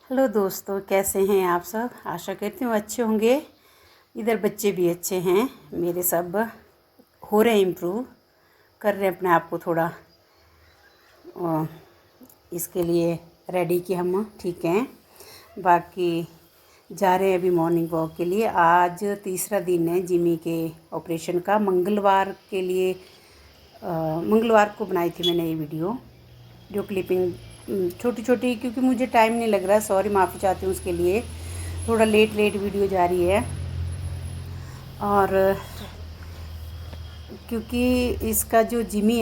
Hello दोस्तों, कैसे हैं आप सब। आशा करती हूँ अच्छे होंगे। इधर बच्चे भी अच्छे हैं मेरे, सब हो रहे हैं इम्प्रूव, कर रहे हैं अपने आप को थोड़ा इसके लिए रेडी कि हम ठीक हैं। बाकी जा रहे हैं अभी मॉर्निंग वॉक के लिए। आज तीसरा दिन है जिमी के ऑपरेशन का। मंगलवार के लिए मंगलवार को बनाई थी मैंने ये वीडियो क्लिपिंग छोटी छोटी, क्योंकि मुझे टाइम नहीं लग रहा। सॉरी, माफ़ी चाहती हूँ उसके लिए। थोड़ा लेट वीडियो जा रही है, और क्योंकि इसका जो जिमी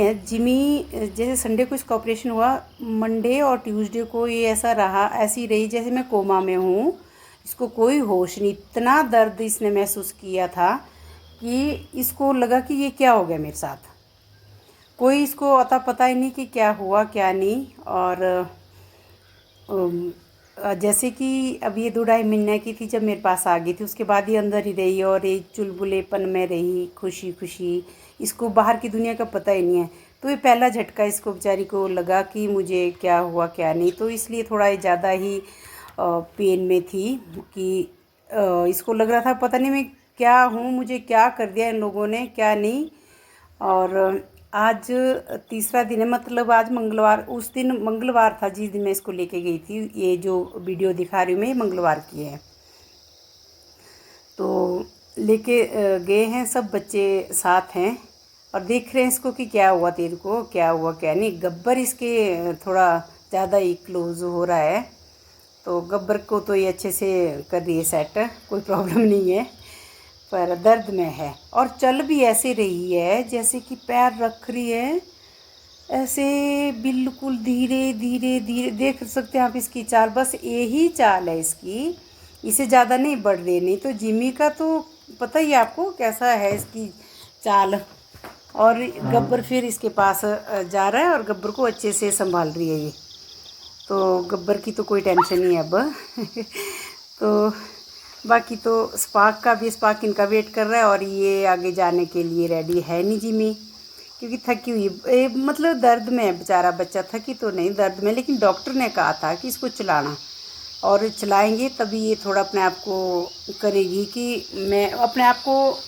जैसे संडे को इसका ऑपरेशन हुआ, मंडे और ट्यूसडे को ये ऐसी रही जैसे मैं कोमा में हूँ। इसको कोई होश नहीं, इतना दर्द इसने महसूस किया था कि इसको लगा कि ये क्या हो गया मेरे साथ। कोई इसको अता पता ही नहीं कि क्या हुआ क्या नहीं। और जैसे कि अब ये 2-2.5 महीने की थी जब मेरे पास आ गई थी, उसके बाद ये अंदर ही रही और एक चुलबुलेपन में रही, खुशी खुशी। इसको बाहर की दुनिया का पता ही नहीं है। तो ये पहला झटका इसको बेचारी को लगा कि मुझे क्या हुआ क्या नहीं। तो इसलिए थोड़ा ये ज़्यादा ही पेन में थी कि इसको लग रहा था पता नहीं मैं क्या हूँ, मुझे क्या कर दिया इन लोगों ने, क्या नहीं। और आज तीसरा दिन है, मतलब आज मंगलवार, उस दिन मंगलवार था जिस दिन मैं इसको लेके गई थी। ये जो वीडियो दिखा रही हूँ मैं, ये मंगलवार की है। तो लेके गए हैं, सब बच्चे साथ हैं और देख रहे हैं इसको कि क्या हुआ तेरे को, क्या हुआ क्या नहीं। गब्बर इसके थोड़ा ज़्यादा ही क्लोज हो रहा है, तो गब्बर को तो ये अच्छे से कर रही है सेट, कोई प्रॉब्लम नहीं है। पर दर्द में है और चल भी ऐसे रही है जैसे कि पैर रख रही है ऐसे, बिल्कुल धीरे धीरे धीरे। देख सकते हैं आप इसकी चाल, बस यही चाल है इसकी, इसे ज़्यादा नहीं बढ़ रही। नहीं तो जिमी का तो पता ही आपको कैसा है इसकी चाल। और गब्बर फिर इसके पास जा रहा है और गब्बर को अच्छे से संभाल रही है ये। तो गब्बर की तो कोई टेंशन नहीं है अब तो बाकी तो स्पार्क इनका वेट कर रहा है, और ये आगे जाने के लिए रेडी है नहीं जिमी, क्योंकि थकी हुई मतलब दर्द में है बेचारा बच्चा। थकी तो नहीं, दर्द में। लेकिन डॉक्टर ने कहा था कि इसको चलाना, और चलाएंगे तभी ये थोड़ा अपने आप को करेगी कि मैं अपने आप को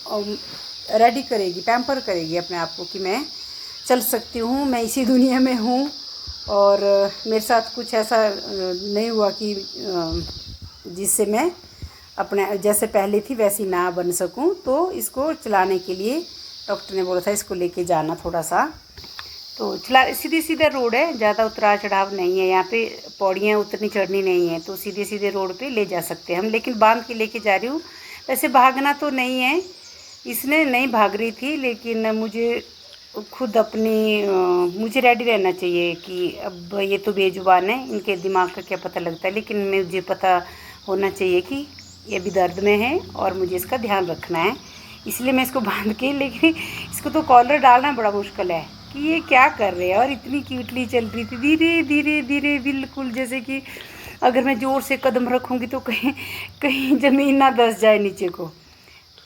रेडी करेगी, पैम्पर करेगी अपने आप को कि मैं चल सकती हूँ, मैं इसी दुनिया में हूँ। और मेरे साथ कुछ ऐसा नहीं हुआ कि जिससे मैं अपने जैसे पहले थी वैसी ना बन सकूं। तो इसको चलाने के लिए डॉक्टर ने बोला था इसको लेके जाना थोड़ा सा। तो सीधे सीधे रोड है, ज़्यादा उतराव चढ़ाव नहीं है यहाँ पे, पौड़ियाँ उतरनी चढ़नी नहीं है, तो सीधे सीधे रोड पे ले जा सकते हैं हम। लेकिन बांध के लेके जा रही हूँ। वैसे भागना तो नहीं है, इसने नहीं भाग रही थी, लेकिन मुझे खुद मुझे रेडी रहना चाहिए कि अब ये तो बेजुबान है, इनके दिमाग का क्या पता लगता है। लेकिन मुझे पता होना चाहिए कि ये भी दर्द में है और मुझे इसका ध्यान रखना है, इसलिए मैं इसको बांध के। लेकिन इसको तो कॉलर डालना बड़ा मुश्किल है कि ये क्या कर रहे हैं। और इतनी क्यूटली चल रही थी, धीरे धीरे धीरे, बिल्कुल जैसे कि अगर मैं ज़ोर से कदम रखूँगी तो कहीं कहीं ज़मीन ना धंस जाए नीचे को।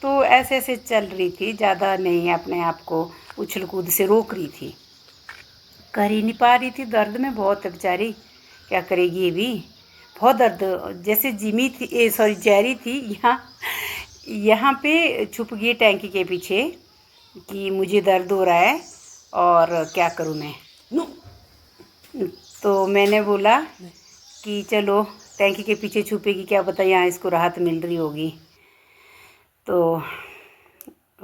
तो ऐसे ऐसे चल रही थी, ज़्यादा नहीं अपने आप को उछल कूद से रोक रही थी, कर ही नहीं पा रही थी। दर्द में बहुत है बेचारी, क्या करेगी ये भी। बहुत दर्द, जैसे जिमी थी, सॉरी जेरी थी, यहाँ पे छुप गई टैंकी के पीछे कि मुझे दर्द हो रहा है और क्या करूँ मैं। तो मैंने बोला कि चलो टैंकी के पीछे छुपेगी, क्या पता यहाँ इसको राहत मिल रही होगी। तो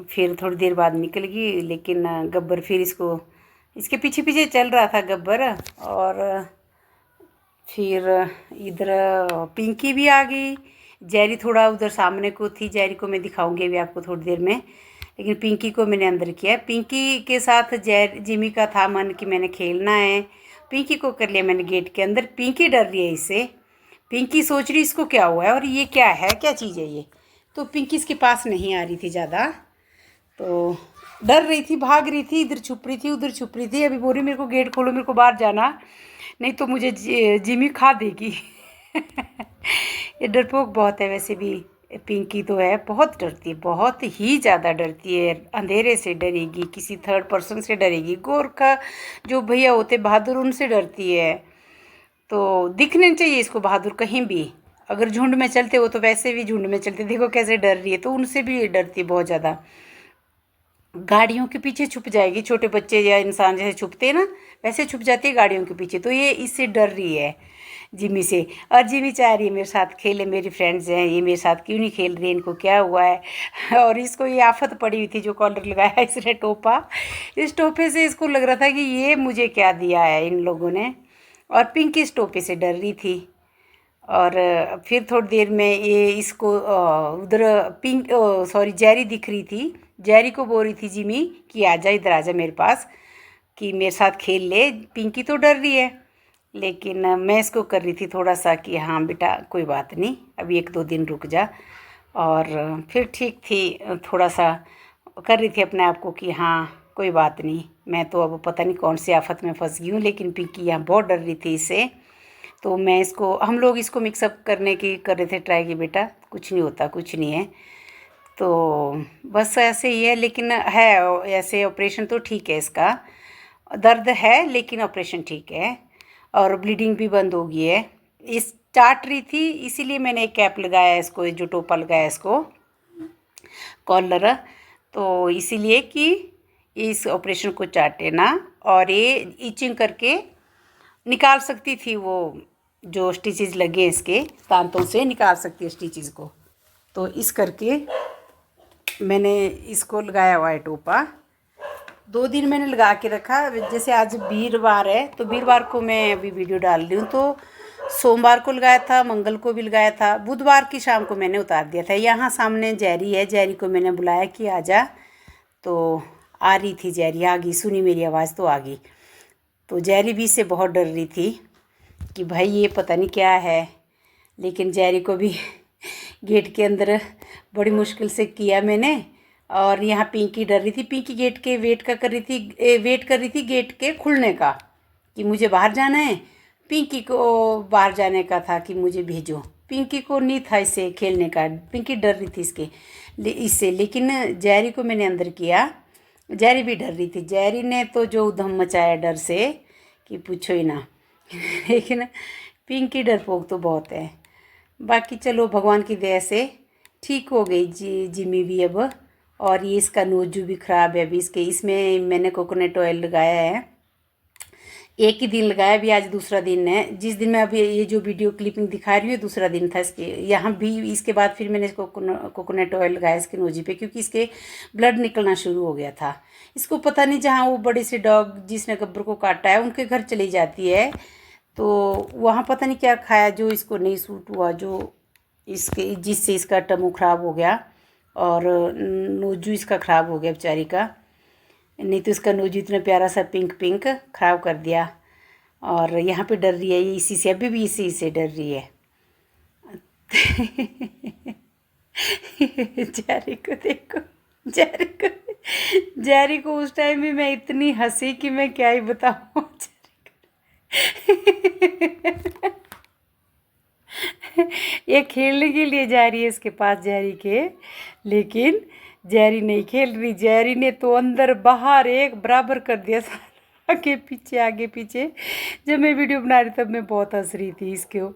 फिर थोड़ी देर बाद निकल गई, लेकिन गब्बर फिर इसके पीछे पीछे चल रहा था गब्बर। और फिर इधर पिंकी भी आ गई, जेरी थोड़ा उधर सामने को थी। जेरी को मैं दिखाऊंगी अभी आपको थोड़ी देर में, लेकिन पिंकी को मैंने अंदर किया। पिंकी के साथ जिमी का था मन कि मैंने खेलना है, पिंकी को कर लिया मैंने गेट के अंदर। पिंकी डर रही है इससे, पिंकी सोच रही इसको क्या हुआ है और ये क्या है, क्या चीज़ है ये। तो पिंकी इसके पास नहीं आ रही थी ज़्यादा, तो डर रही थी, भाग रही थी, इधर छुप रही थी उधर छुप रही थी। अभी बोल रही मेरे को गेट खोलो, मेरे को बाहर जाना, नहीं तो मुझे जिमी खा देगी ये डरपोक बहुत है वैसे भी। पिंकी तो है, बहुत डरती है, बहुत ही ज़्यादा डरती है। अंधेरे से डरेगी, किसी थर्ड पर्सन से डरेगी, गोरखा जो भैया होते बहादुर उनसे डरती है। तो दिखने नहीं चाहिए इसको बहादुर कहीं भी। अगर झुंड में चलते वो तो वैसे भी झुंड में चलते, देखो कैसे डर रही है, तो उनसे भी डरती है बहुत ज़्यादा। गाड़ियों के पीछे छुप जाएगी, छोटे बच्चे या इंसान जैसे छुपते हैं ना, वैसे छुप जाती है गाड़ियों के पीछे। तो ये इससे डर रही है जिमी से। और जिमी चाह रही है मेरे साथ खेले, मेरी फ्रेंड्स हैं, ये मेरे साथ क्यों नहीं खेल रही, इनको क्या हुआ है। और इसको ये आफत पड़ी हुई थी जो कॉलर लगाया इसने टोपा, इस टोपे से इसको लग रहा था कि ये मुझे क्या दिया है इन लोगों ने। और पिंकी इस टोपे से डर रही थी। और फिर थोड़ी देर में ये इसको उधर पिंक सॉरी जेरी दिख रही थी। जेरी को बोल रही थी जिमी कि आजा इधर, आजा मेरे पास, कि मेरे साथ खेल ले। पिंकी तो डर रही है, लेकिन मैं इसको कर रही थी थोड़ा सा कि हाँ बेटा कोई बात नहीं, अभी 1-2 दिन रुक जा। और फिर ठीक थी, थोड़ा सा कर रही थी अपने आप को कि हाँ कोई बात नहीं, मैं तो अब पता नहीं कौन सी आफत में फंस गई हूँ। लेकिन पिंकी यहाँ बहुत डर रही थी इससे। तो मैं इसको, हम लोग इसको मिक्सअप करने की कर रहे थे ट्राई कि बेटा कुछ नहीं होता, कुछ नहीं है। तो बस ऐसे ही है, लेकिन है ऐसे ऑपरेशन तो ठीक है इसका, दर्द है लेकिन ऑपरेशन ठीक है। और ब्लीडिंग भी बंद हो गई है। इस चाट रही थी इसीलिए मैंने एक कैप लगाया इसको, जो टोपा लगाया इसको कॉलर, तो इसीलिए कि इस ऑपरेशन को चाटे ना। और ये इचिंग करके निकाल सकती थी, वो जो स्टिचेस लगे इसके दांतों से निकाल सकती है स्टिचेस को। तो इस करके मैंने इसको लगाया हुआ है टोपा। 2 दिन मैंने लगा के रखा। जैसे आज वीरवार है तो वीरवार को मैं अभी वीडियो डाल रही हूँ, तो सोमवार को लगाया था, मंगल को भी लगाया था, बुधवार की शाम को मैंने उतार दिया था। यहाँ सामने जेरी है, जेरी को मैंने बुलाया कि आजा, तो आ रही थी जेरी, आ गई, सुनी मेरी आवाज़ तो आ गई। तो जेरी भी इससे बहुत डर रही थी कि भाई ये पता नहीं क्या है। लेकिन जेरी को भी गेट के अंदर बड़ी मुश्किल से किया मैंने। और यहाँ पिंकी डर रही थी, पिंकी गेट के वेट कर रही थी, वेट कर रही थी गेट के खुलने का कि मुझे बाहर जाना है। पिंकी को बाहर जाने का था कि मुझे भेजो, पिंकी को नहीं था इससे खेलने का, पिंकी डर रही थी इससे। लेकिन जेरी को मैंने अंदर किया, जेरी भी डर रही थी। जेरी ने तो जो उधम मचाया डर से कि पूछो ही ना। लेकिन पिंकी डरपोक तो बहुत है। बाकी चलो भगवान की दया से ठीक हो गई जिमी भी अब। और ये इसका नोजू भी ख़राब है अभी इसके, इसमें मैंने कोकोनट ऑयल लगाया है, एक ही दिन लगाया, अभी आज दूसरा दिन है। जिस दिन मैं अभी ये जो वीडियो क्लिपिंग दिखा रही हूँ दूसरा दिन था इसके। यहाँ भी इसके बाद फिर मैंने इसको कोकोनट ऑयल लगाया इसके नोजी पे, क्योंकि इसके ब्लड निकलना शुरू हो गया था। इसको पता नहीं जहाँ वो बड़े से डॉग जिसने गब्बर को काटा है उनके घर चली जाती है, तो वहाँ पता नहीं क्या खाया जो इसको नहीं सूट हुआ, जो इसके जिससे इसका टमू ख़राब हो गया और नोजू इसका ख़राब हो गया बेचारी का। नहीं तो इसका नोजू इतना प्यारा सा पिंक पिंक ख़राब कर दिया। और यहाँ पे डर रही है ये इसी से, अभी भी इसी से डर रही है। जेरी को देखो, जेरी को उस टाइम भी मैं इतनी हंसी कि मैं क्या ही बताऊँ। ये खेलने के लिए जा रही है इसके पास जेरी के, लेकिन जेरी नहीं खेल रही। जेरी ने तो अंदर बाहर एक बराबर कर दिया, आगे पीछे आगे पीछे। जब मैं वीडियो बना रही तब मैं बहुत हंस रही थी इसको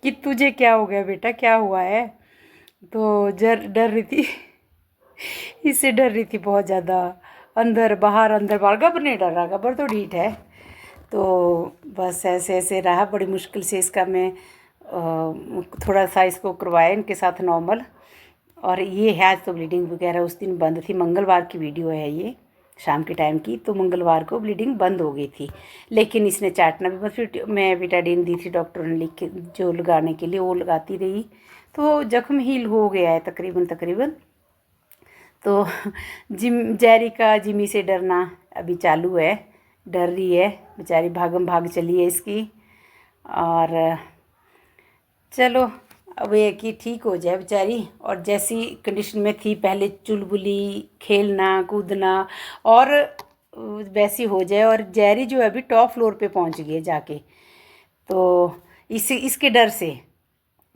कि तुझे क्या हो गया बेटा, क्या हुआ है। तो डर रही थी, इससे डर रही थी बहुत ज़्यादा, अंदर बाहर। गब्बर नहीं डर रहा, गब्बर तो ढीठ है। तो बस ऐसे ऐसे रहा, बड़ी मुश्किल से इसका मैं थोड़ा सा इसको करवाया इनके साथ नॉर्मल। और ये है आज तो ब्लीडिंग वगैरह उस दिन बंद थी, मंगलवार की वीडियो है ये, शाम के टाइम की। तो मंगलवार को ब्लीडिंग बंद हो गई थी, लेकिन इसने चाटना भी बस। फिर मैं विटाडिन दी थी डॉक्टर ने लिख के जो लगाने के लिए, वो लगाती रही। तो जख्म हील हो गया है तकरीबन। तो जेरी का जिमी से डरना अभी चालू है, डर रही है बेचारी, भागम भाग चली है इसकी। और चलो अब ये कि ठीक हो जाए बेचारी, और जैसी कंडीशन में थी पहले, चुलबुली, खेलना कूदना, और वैसी हो जाए। और जेरी जो है अभी टॉप फ्लोर पे पहुंच गई है जाके, तो इसके डर से,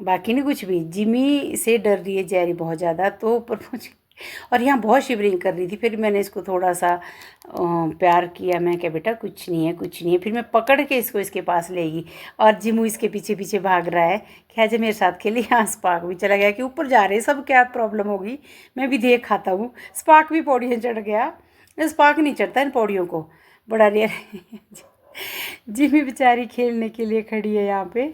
बाकी नहीं कुछ भी। जिमी से डर रही है जेरी बहुत ज़्यादा, तो ऊपर पहुँच और यहाँ बहुत शिवरिंग कर रही थी। फिर मैंने इसको थोड़ा सा प्यार किया, मैं क्या बेटा कुछ नहीं है कुछ नहीं है। फिर मैं पकड़ के इसको इसके पास ले गई और जिमू इसके पीछे पीछे भाग रहा है कि आज मेरे साथ खेले। यहाँ स्पार्क भी चला गया कि ऊपर जा रहे सब, क्या प्रॉब्लम होगी। मैं भी देख खाता हूँ, स्पार्क भी पौड़ियाँ चढ़ गया। स्पार्क नहीं चढ़ता इन पौड़ियों को, बड़ा रेयर। जिमी बेचारी खेलने के लिए खड़ी है यहाँ पे।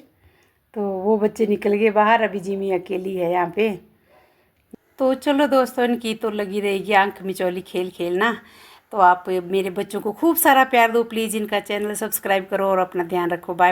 तो वो बच्चे निकल गए बाहर, अभी जिमी अकेली है यहाँ पे। तो चलो दोस्तों, इनकी तो लगी रहेगी आंख मिचौली खेल खेलना। तो आप मेरे बच्चों को खूब सारा प्यार दो प्लीज़, इनका चैनल सब्सक्राइब करो और अपना ध्यान रखो। बाय।